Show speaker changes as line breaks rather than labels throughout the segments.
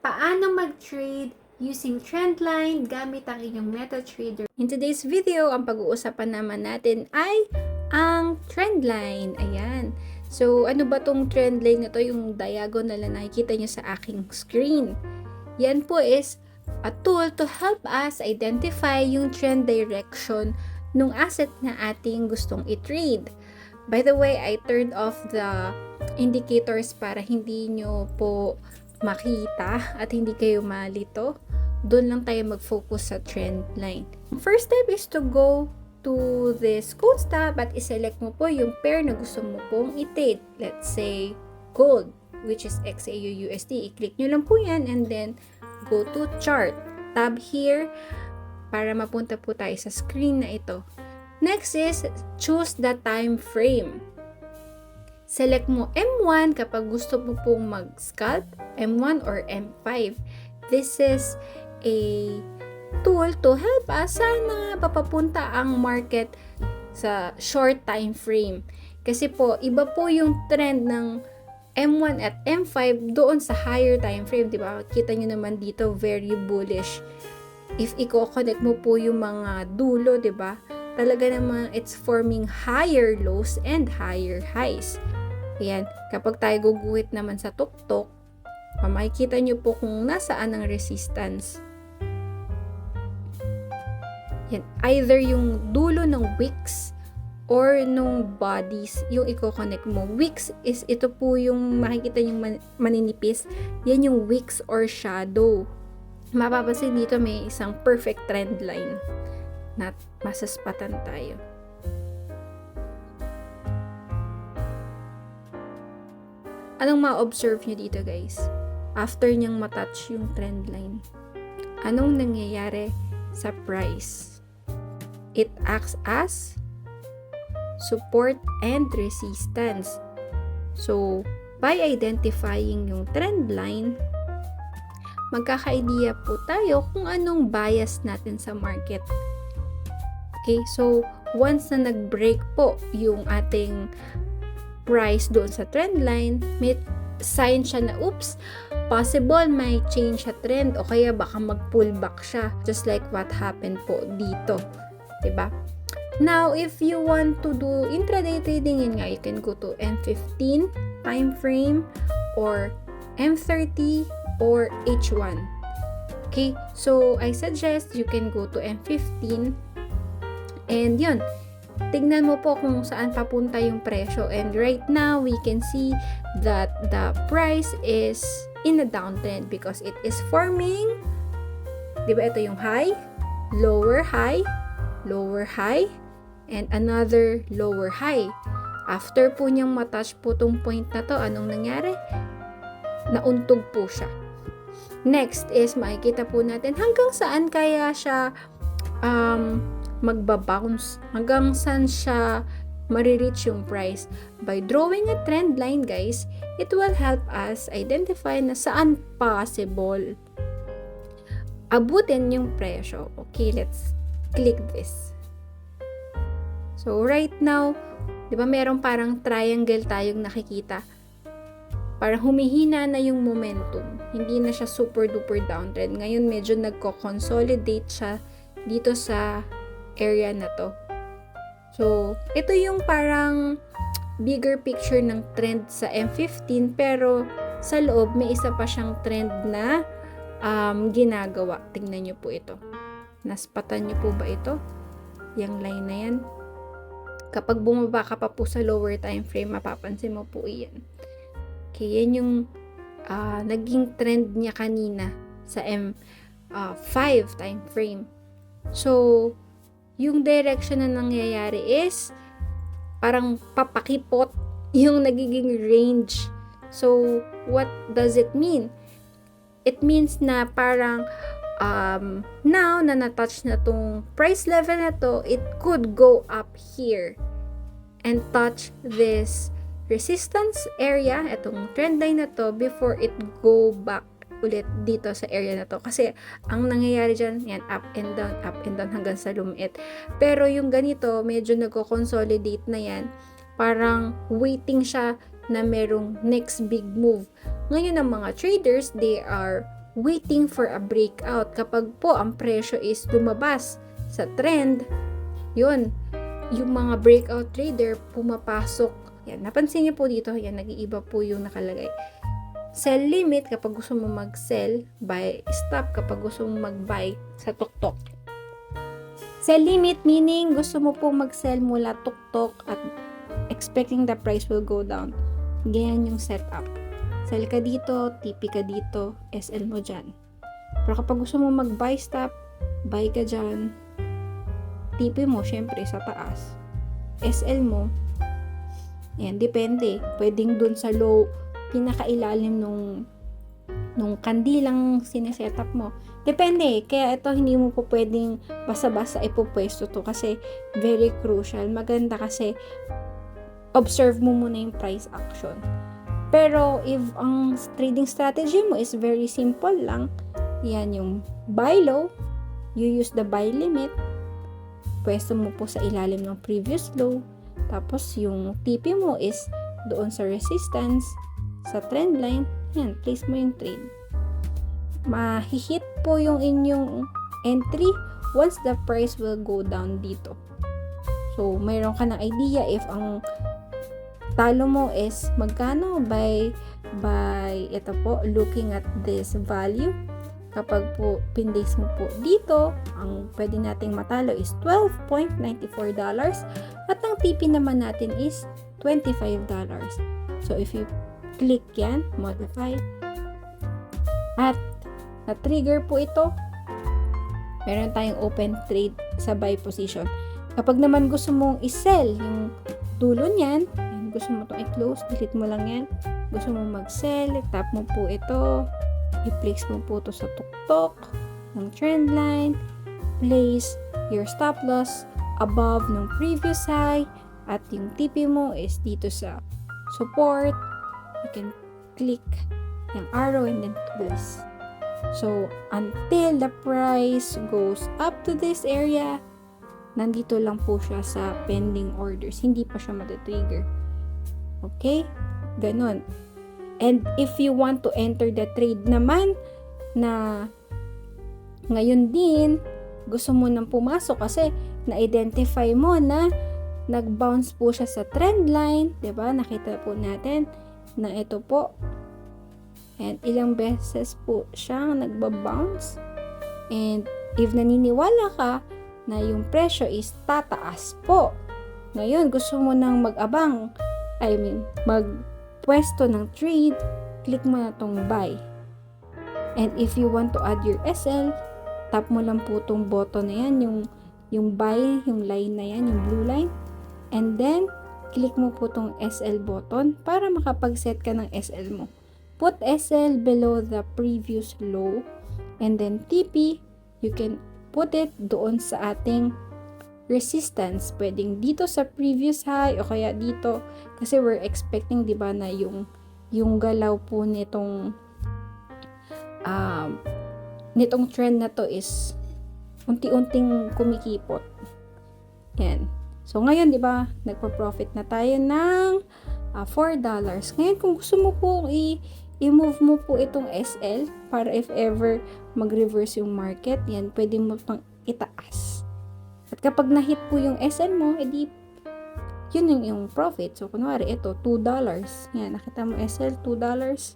Paano mag-trade using trendline gamit ang inyong MetaTrader? In today's video, ang pag-uusapan naman natin ay ang trendline. Ayan. So, ano ba tong trendline na to? Yung diagonal na nakikita nyo sa aking screen. Yan po is a tool to help us identify yung trend direction ng asset na ating gustong i-trade. By the way, I turned off the indicators para hindi nyo po makita at hindi kayo malito. Doon lang tayo mag-focus sa trend line. First step is to go to this quotes tab at iselect mo po yung pair na gusto mo pong i-trade. Let's say gold, which is XAUUSD. I-click nyo lang po yan and then go to chart. Tab here para mapunta po tayo sa screen na ito. Next is choose the time frame. Select mo M1 kapag gusto mo pong mag-scalp, M1 or M5. This is a tool to help us sana papapunta ang market sa short time frame. Kasi po, iba po yung trend ng M1 at M5 doon sa higher time frame, di ba? Kita nyo naman dito, very bullish. If i-connect mo po yung mga dulo, di ba? Talaga naman it's forming higher lows and higher highs. Ayan, kapag tayo guguhit naman sa tuktok, makikita nyo po kung nasaan ang resistance. Yan, either yung dulo ng wicks or nung bodies yung i-connect mo. Wicks is ito po yung makikita yung maninipis. Yan yung wicks or shadow. Mapapansin dito may isang perfect trend line na masaspatan tayo. Anong ma-observe nyo dito guys? After nyang matouch yung trend line, anong nangyayari sa price? It acts as support and resistance. So, by identifying yung trend line, magkaka-idea po tayo kung anong bias natin sa market. Okay, so once na nag-break po yung ating price doon sa trend line, may sign siya na oops, possible may change sa trend o kaya baka mag-pullback siya, just like what happened po dito, diba? Now, if you want to do intraday trading, yun nga, you can go to M15 time frame or M30 or H1. Okay, so I suggest you can go to M15 and yun, tignan mo po kung saan papunta yung presyo. And right now, we can see that the price is in a downtrend because it is forming, di ba ito yung high, lower high, and another lower high. After po niyang matouch po tong point na to, anong nangyari? Nauntog po siya. Next is makikita po natin hanggang saan kaya siya magbabounce, hanggang saan siya marireach yung price. By drawing a trend line guys, it will help us identify na saan possible abutin yung presyo. Okay, let's click this. So right now, di ba merong parang triangle tayong nakikita? Parang humihina na yung momentum. Hindi na siya super duper downtrend. Ngayon medyo nagko-consolidate siya dito sa area na to. So, ito yung parang bigger picture ng trend sa M15 pero sa loob may isa pa siyang trend na ginagawa. Tingnan nyo po ito. Naspatan nyo po ba ito? Yung line na yan. Kapag bumaba ka pa po sa lower time frame, mapapansin mo po yan. Okay, yan yung naging trend niya kanina sa M5 time frame. So, yung direction na nangyayari is parang papakipot yung nagiging range. So, what does it mean? It means na parang now na na-touch na tong price level na to, it could go up here and touch this resistance area, itong trend line na to, before it go back ulit dito sa area na to. Kasi ang nangyayari dyan, yan, up and down hanggang sa lumiit. Pero yung ganito, medyo nagko-consolidate na yan. Parang waiting siya na merong next big move. Ngayon ang mga traders, they are waiting for a breakout. Kapag po ang presyo is lumabas sa trend, yun, yung mga breakout trader pumapasok. Yan, napansin niyo po dito, yan, nag-iiba po yung nakalagay. Sell limit kapag gusto mo mag-sell, buy, stop kapag gusto mo mag-buy sa tuktok. Sell limit meaning gusto mo po mag-sell mula tuktok at expecting the price will go down. Ganyan yung setup. Sell ka dito, TP ka dito, SL mo dyan. Pero kapag gusto mo mag-buy stop, buy ka dyan, TP mo syempre sa taas. SL mo, yan, depende. Pwedeng dun sa low, pinakailalim nung kandilang sinesetup mo. Depende. Kaya ito, hindi mo po pwedeng basta-basta ipupwesto to kasi very crucial. Maganda kasi observe mo muna yung price action. Pero if ang trading strategy mo is very simple lang, yan yung buy low, you use the buy limit, pwesto mo po sa ilalim ng previous low, tapos yung TP mo is doon sa resistance, sa trend line, yan, place mo yung trade. Mahihit po yung inyong entry once the price will go down dito. So, mayroon ka ng idea if ang talo mo is magkano by ito po, looking at this value. Kapag po pindace mo po dito, ang pwede nating matalo is $12.94 at ang TP naman natin is $25. So, if you click yan, modify, at na-trigger po ito, meron tayong open trade sa buy position. Kapag naman gusto mong i-sell yung dulo niyan, gusto mo itong i-close, delete mo lang yan. Gusto mo mag-sell, tap mo po ito, i-place mo po ito sa tuktok ng trend line, place your stop loss above ng previous high, at yung TP mo is dito sa support. You can click yung arrow and then close. So, until the price goes up to this area, nandito lang po siya sa pending orders. Hindi pa siya matatrigger. Okay? Ganon. And if you want to enter the trade naman na ngayon din, gusto mo nang pumasok kasi na-identify mo na nag-bounce po siya sa trend line, 'di ba? Nakita po natin na ito po. And ilang beses po siyang nagba-bounce. And if naniniwala ka na yung presyo is tataas po, ngayon gusto mo nang mag-abang, magpwesto ng trade, click mo na tong buy. And if you want to add your SL, tap mo lang po tong button na yan, yung buy, yung line na yan, yung blue line. And then, click mo po tong SL button para makapag-set ka ng SL mo. Put SL below the previous low. And then TP, you can put it doon sa ating resistance. Pwedeng dito sa previous high o kaya dito kasi we're expecting, 'di ba, na yung galaw po nitong trend na to is unti-unting kumikipot. Yan. So ngayon, 'di ba, nagpo-profit na tayo ng $4. Ngayon kung gusto mo po i-move mo po itong SL para if ever mag-reverse yung market, yan, pwede mo pang itaas. At kapag na-hit po yung SL mo, edi yun yung profit. So, kunwari, ito, $2. Yan, nakita mo SL, $2.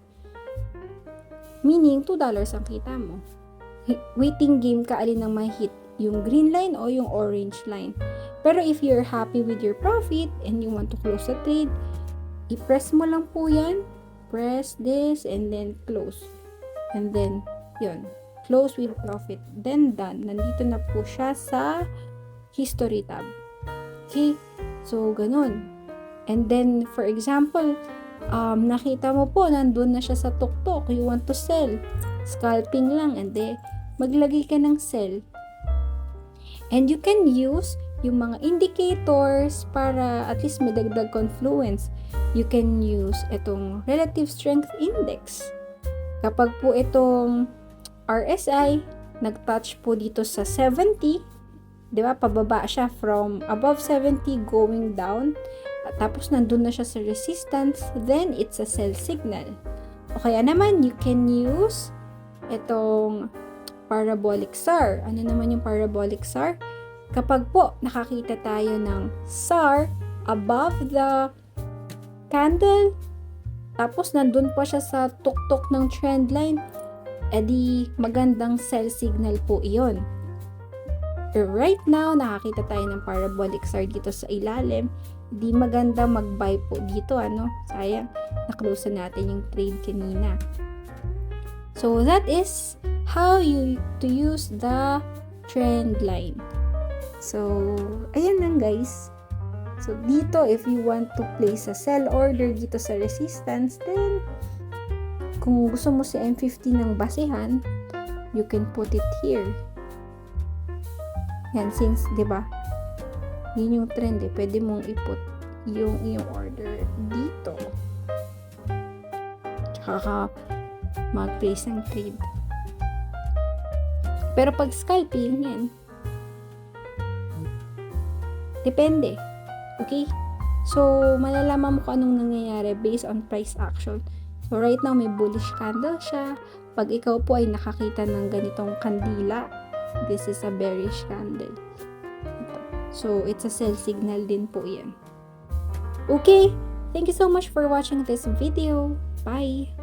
Meaning, $2 ang kita mo. Waiting game ka, alin ang ma-hit, yung green line o yung orange line. Pero if you're happy with your profit and you want to close the trade, i-press mo lang po yan. Press this and then close. And then, yun. Close with profit. Then, done. Nandito na po siya sa history tab. Okay? So, ganun. And then, for example, nakita mo po, nandun na siya sa tuktok. You want to sell. Scalping lang. And then, maglagay ka ng sell. And you can use yung mga indicators para at least may dagdag confluence. You can use itong relative strength index. Kapag po itong RSI nag-touch po dito sa 70, 'di ba? Pababa siya from above 70 going down. At tapos nandun na siya sa resistance, then it's a sell signal. O kaya naman you can use itong parabolic SAR. Ano naman yung parabolic SAR? Kapag po nakakita tayo ng SAR above the candle, tapos nandun pa siya sa tuktok ng trend line, edi magandang sell signal po iyon. Right now, nakakita tayo ng parabolic SAR dito sa ilalim. Di maganda mag-buy po dito, ano? Sayang, na-close natin yung trade kanina. So, that is how you to use the trend line. So, ayan lang guys. So, dito, if you want to place a sell order dito sa resistance, then, kung gusto mo si M50 ng basehan, you can put it here. Yan, since, di ba, yun yung trend eh, pwede mong iput yung iyong order dito. Tsaka ka mag-place ng trade. Pero pag scalping, yan, depende. Okay? So, malalaman mo kung anong nangyayari based on price action. So, right now, may bullish candle siya. Pag ikaw po ay nakakita ng ganitong kandila, this is a bearish candle. Ito. So, it's a sell signal din po yan. Okay? Thank you so much for watching this video. Bye!